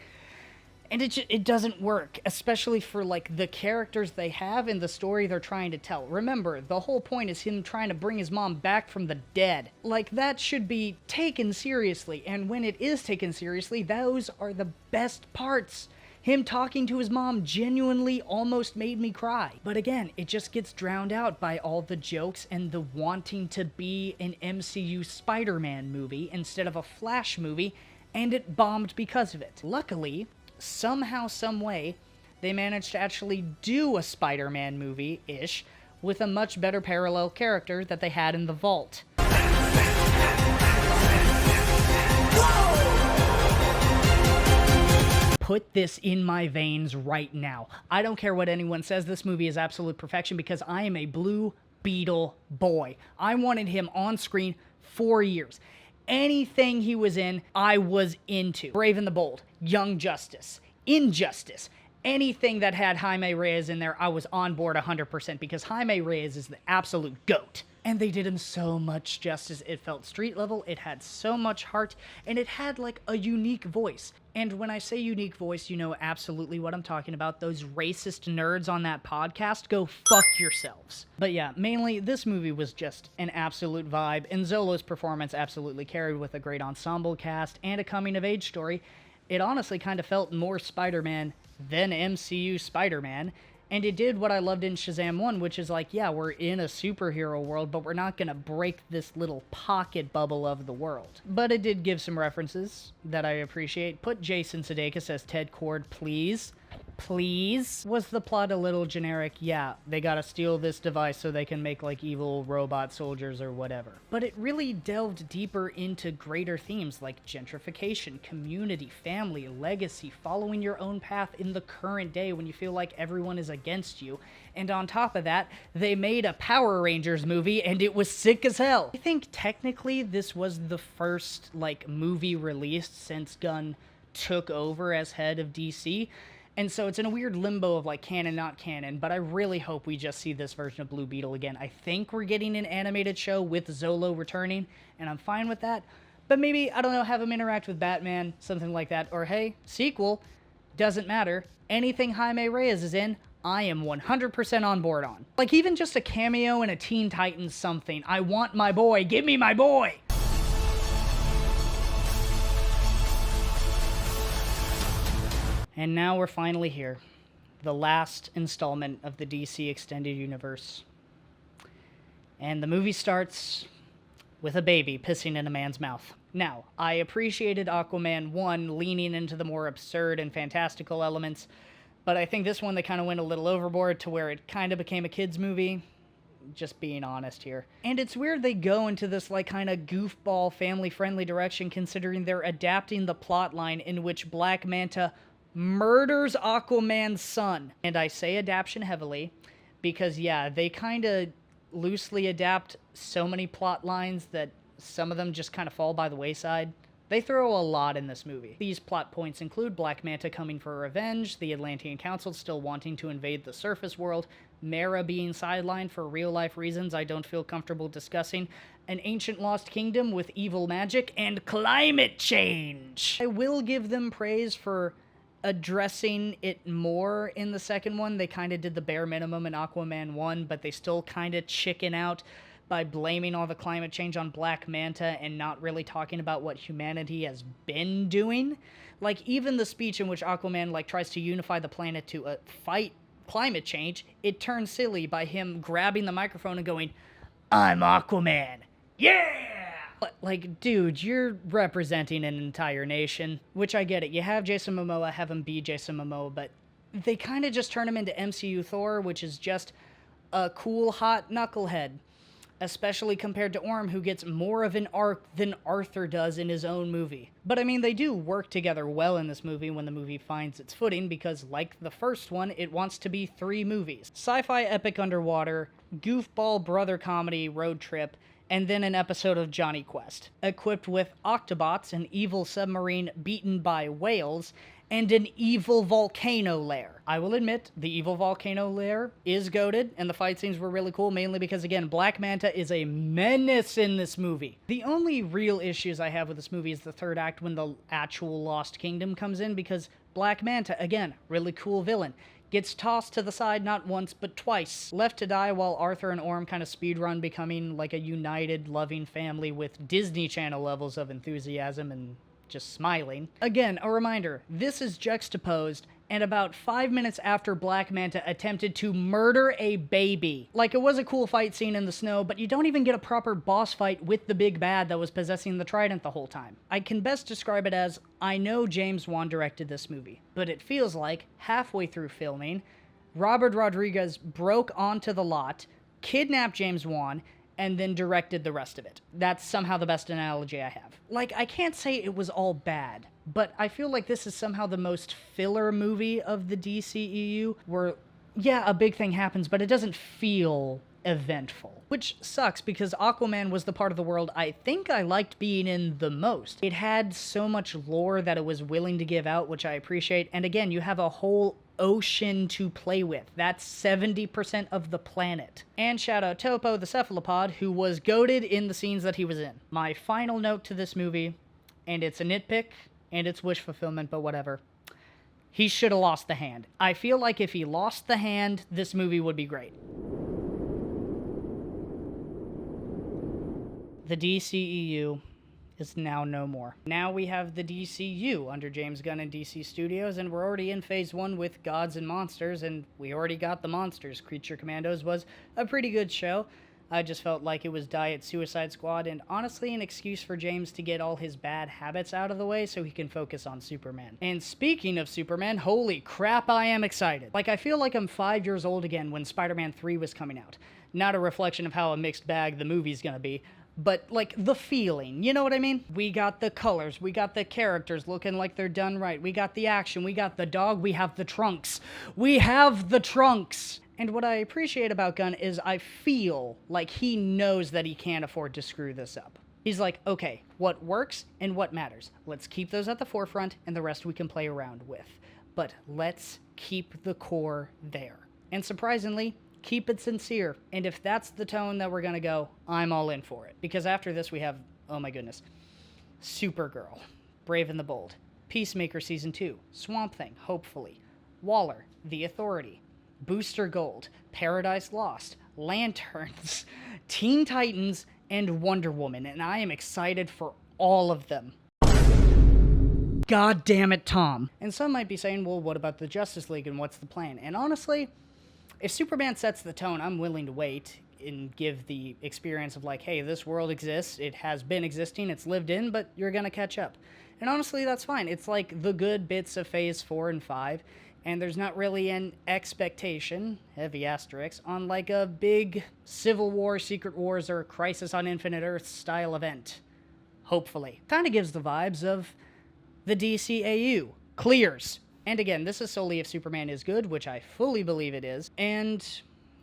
[SPEAKER 1] And it doesn't work, especially for, like, the characters they have and the story they're trying to tell. Remember, the whole point is him trying to bring his mom back from the dead. Like, that should be taken seriously, and when it is taken seriously, those are the best parts. Him talking to his mom genuinely almost made me cry. But again, it just gets drowned out by all the jokes and the wanting to be an MCU Spider-Man movie instead of a Flash movie, and it bombed because of it. Luckily, somehow, someway, they managed to actually do a Spider-Man movie-ish with a much better parallel character that they had in the vault. Put this in my veins right now. I don't care what anyone says, this movie is absolute perfection because I am a Blue Beetle boy. I wanted him on screen for years. Anything he was in, I was into. Brave and the Bold, Young Justice, Injustice, anything that had Jaime Reyes in there, I was on board 100% because Jaime Reyes is the absolute GOAT. And they did him so much justice. It felt street level, it had so much heart, and it had, like, a unique voice. And when I say unique voice, you know absolutely what I'm talking about. Those racist nerds on that podcast, go fuck yourselves. But yeah, mainly, this movie was just an absolute vibe, and Zolo's performance absolutely carried with a great ensemble cast and a coming-of-age story. it honestly kind of felt more Spider-Man than MCU Spider-Man. And it did what I loved in Shazam 1, which is like, yeah, we're in a superhero world, but we're not going to break this little pocket bubble of the world. But it did give some references that I appreciate. Put Jason Sudeikis as Ted Kord, please. Please. Was the plot a little generic? Yeah, they gotta steal this device so they can make, like, evil robot soldiers or whatever. But it really delved deeper into greater themes like gentrification, community, family, legacy, following your own path in the current day when you feel like everyone is against you. And on top of that, they made a Power Rangers movie and it was sick as hell. I think technically this was the first, like, movie released since Gunn took over as head of DC. And so it's in a weird limbo of, like, canon, not canon, but I really hope we just see this version of Blue Beetle again. I think we're getting an animated show with Zolo returning, and I'm fine with that. But maybe, I don't know, have him interact with Batman, something like that. Or, hey, sequel, doesn't matter. Anything Jaime Reyes is in, I am 100% on board on. Like, even just a cameo in a Teen Titans something. I want my boy. Give me my boy! And now we're finally here. The last installment of the DC Extended Universe. And the movie starts with a baby pissing in a man's mouth. Now, I appreciated Aquaman 1 leaning into the more absurd and fantastical elements, but I think this one they kind of went a little overboard to where it kind of became a kid's movie. Just being honest here. And it's weird they go into this, like, kind of goofball, family-friendly direction considering they're adapting the plot line in which Black Manta murders Aquaman's son. And I say adaptation heavily because, yeah, they kind of loosely adapt so many plot lines that some of them just kind of fall by the wayside. They throw a lot in this movie. These plot points include Black Manta coming for revenge, the Atlantean Council still wanting to invade the surface world, Mera being sidelined for real-life reasons I don't feel comfortable discussing, an ancient lost kingdom with evil magic, and climate change. I will give them praise for addressing it more in the second one. They kind of did the bare minimum in Aquaman 1, but they still kind of chicken out by blaming all the climate change on Black Manta and not really talking about what humanity has been doing. Like, even the speech in which Aquaman, like, tries to unify the planet to fight climate change, it turns silly by him grabbing the microphone and going, "I'm Aquaman. Yeah!" Like, dude, you're representing an entire nation, which I get it. You have Jason Momoa, have him be Jason Momoa, but they kind of just turn him into MCU Thor, which is just a cool, hot knucklehead, especially compared to Orm, who gets more of an arc than Arthur does in his own movie. But I mean, they do work together well in this movie when the movie finds its footing, because like the first one, it wants to be 3 movies. Sci-fi epic underwater, goofball brother comedy road trip, and then an episode of Johnny Quest, equipped with Octobots, an evil submarine beaten by whales, and an evil volcano lair. I will admit, the evil volcano lair is goated, and the fight scenes were really cool, mainly because, again, Black Manta is a menace in this movie. The only real issues I have with this movie is the third act when the actual Lost Kingdom comes in, because Black Manta, again, really cool villain, gets tossed to the side not once, but twice. Left to die while Arthur and Orm kind of speedrun becoming like a united, loving family with Disney Channel levels of enthusiasm and just smiling. Again, a reminder, this is juxtaposed and about 5 minutes after Black Manta attempted to murder a baby. Like, it was a cool fight scene in the snow, but you don't even get a proper boss fight with the big bad that was possessing the trident the whole time. I can best describe it as, I know James Wan directed this movie, but it feels like, halfway through filming, Robert Rodriguez broke onto the lot, kidnapped James Wan, and then directed the rest of it. That's somehow the best analogy I have. Like, I can't say it was all bad, but I feel like this is somehow the most filler movie of the DCEU, where, yeah, a big thing happens, but it doesn't feel eventful. Which sucks, because Aquaman was the part of the world I think I liked being in the most. It had so much lore that it was willing to give out, which I appreciate, and again, you have a whole ocean to play with. That's 70% of the planet. And shout out Topo the cephalopod, who was goated in the scenes that he was in. My final note to this movie, and it's a nitpick, and it's wish fulfillment, but whatever. He should have lost the hand. I feel like if he lost the hand, this movie would be great. The DCEU is now no more. Now we have the DCU under James Gunn and DC Studios, and we're already in phase 1 with Gods and Monsters, and we already got the monsters. Creature Commandos was a pretty good show. I just felt like it was Diet Suicide Squad, and honestly an excuse for James to get all his bad habits out of the way so he can focus on Superman. And speaking of Superman, holy crap, I am excited. Like, I feel like I'm 5 years old again when Spider-Man 3 was coming out. Not a reflection of how a mixed bag the movie's gonna be, but, like, the feeling, you know what I mean? We got the colors, we got the characters looking like they're done right, we got the action, we got the dog, we have the trunks. We have the trunks! And what I appreciate about Gunn is I feel like he knows that he can't afford to screw this up. He's like, okay, what works and what matters? Let's keep those at the forefront, and the rest we can play around with. But let's keep the core there. And surprisingly, keep it sincere. And if that's the tone that we're gonna go, I'm all in for it. Because after this we have, oh my goodness, Supergirl, Brave and the Bold, Peacemaker Season 2, Swamp Thing, hopefully, Waller, The Authority, Booster Gold, Paradise Lost, Lanterns, Teen Titans, and Wonder Woman, and I am excited for all of them. God damn it, Tom. And some might be saying, well, what about the Justice League and what's the plan? And honestly, if Superman sets the tone, I'm willing to wait and give the experience of like, hey, this world exists, it has been existing, it's lived in, but you're gonna catch up. And honestly, that's fine. It's like the good bits of Phase 4 and 5, and there's not really an expectation, heavy asterisk, on like a big Civil War, Secret Wars, or Crisis on Infinite Earth style event. Hopefully. Kind of gives the vibes of the DCEU. Clears. And again, this is solely if Superman is good, which I fully believe it is, and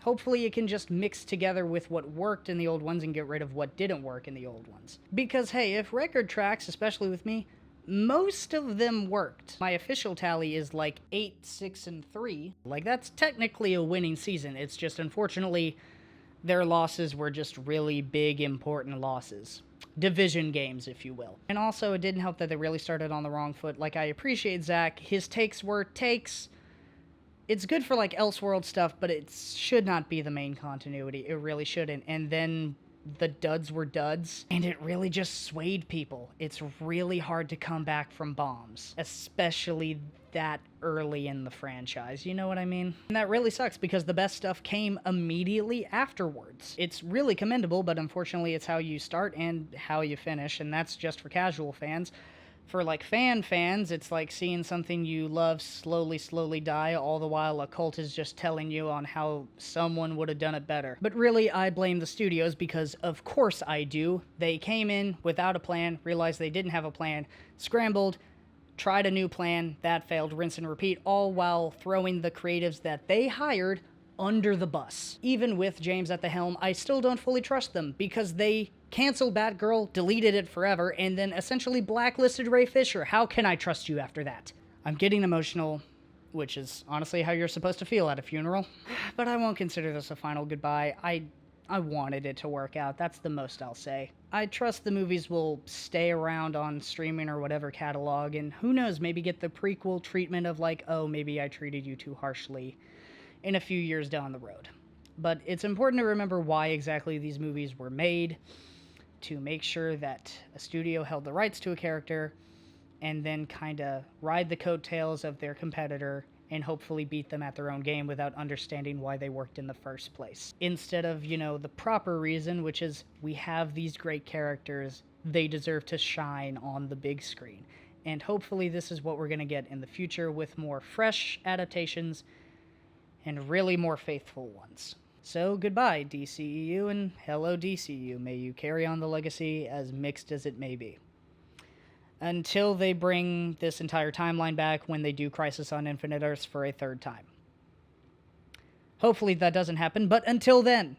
[SPEAKER 1] hopefully it can just mix together with what worked in the old ones and get rid of what didn't work in the old ones. Because hey, if record tracks, especially with me, most of them worked. My official tally is like 8, 6, and 3. Like, that's technically a winning season. It's just, unfortunately, their losses were just really big, important losses. Division games, if you will. And also, it didn't help that they really started on the wrong foot. Like, I appreciate Zach. His takes were takes. It's good for, like, Elseworld stuff, but it should not be the main continuity. It really shouldn't. And then the duds were duds, and it really just swayed people. It's really hard to come back from bombs, especially that early in the franchise, you know what I mean? And that really sucks because the best stuff came immediately afterwards. It's really commendable, but unfortunately it's how you start and how you finish, and that's just for casual fans. For, like, fans, it's like seeing something you love slowly die, all the while a cult is just telling you on how someone would have done it better. But really, I blame the studios because, of course I do. They came in without a plan, realized they didn't have a plan, scrambled, tried a new plan, that failed, rinse and repeat, all while throwing the creatives that they hired under the bus. Even with James at the helm, I still don't fully trust them because they canceled Batgirl, deleted it forever, and then essentially blacklisted Ray Fisher. How can I trust you after that? I'm getting emotional, which is honestly how you're supposed to feel at a funeral. But I won't consider this a final goodbye. I wanted it to work out. That's the most I'll say. I trust the movies will stay around on streaming or whatever catalog, and who knows, maybe get the prequel treatment of like, oh, maybe I treated you too harshly in a few years down the road. But it's important to remember why exactly these movies were made, to make sure that a studio held the rights to a character and then kind of ride the coattails of their competitor and hopefully beat them at their own game without understanding why they worked in the first place. Instead of, you know, the proper reason, which is we have these great characters, they deserve to shine on the big screen. And hopefully this is what we're going to get in the future with more fresh adaptations and really more faithful ones. So goodbye, DCEU, and hello, DCU. May you carry on the legacy as mixed as it may be. Until they bring this entire timeline back when they do Crisis on Infinite Earths for a third time. Hopefully that doesn't happen, but until then,